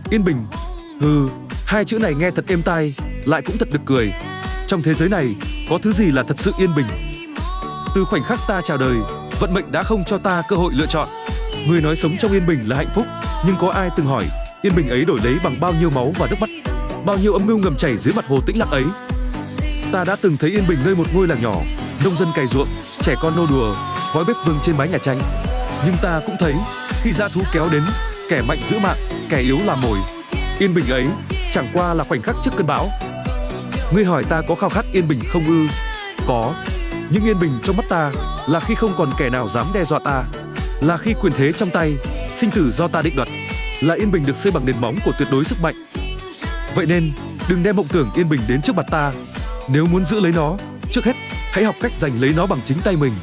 Yên bình. Hừ, hai chữ này nghe thật êm tai, lại cũng thật nực cười. Trong thế giới này, có thứ gì là thật sự yên bình? Từ khoảnh khắc ta chào đời, vận mệnh đã không cho ta cơ hội lựa chọn. Người nói sống trong yên bình là hạnh phúc, nhưng có ai từng hỏi yên bình ấy đổi lấy bằng bao nhiêu máu và nước mắt, bao nhiêu âm mưu ngầm chảy dưới mặt hồ tĩnh lặng ấy? Ta đã từng thấy yên bình nơi một ngôi làng nhỏ, nông dân cày ruộng, trẻ con nô đùa, khói bếp vương trên mái nhà tranh. Nhưng ta cũng thấy khi dã thú kéo đến, kẻ mạnh giữ mạng, kẻ yếu làm mồi. Yên bình ấy chẳng qua là khoảnh khắc trước cơn bão. Ngươi hỏi ta có khao khát yên bình không ư? Có. Nhưng yên bình trong mắt ta là khi không còn kẻ nào dám đe dọa ta, là khi quyền thế trong tay, sinh tử do ta định đoạt, là yên bình được xây bằng nền móng của tuyệt đối sức mạnh. Vậy nên đừng đem mộng tưởng yên bình đến trước mặt ta. Nếu muốn giữ lấy nó, trước hết hãy học cách giành lấy nó bằng chính tay mình.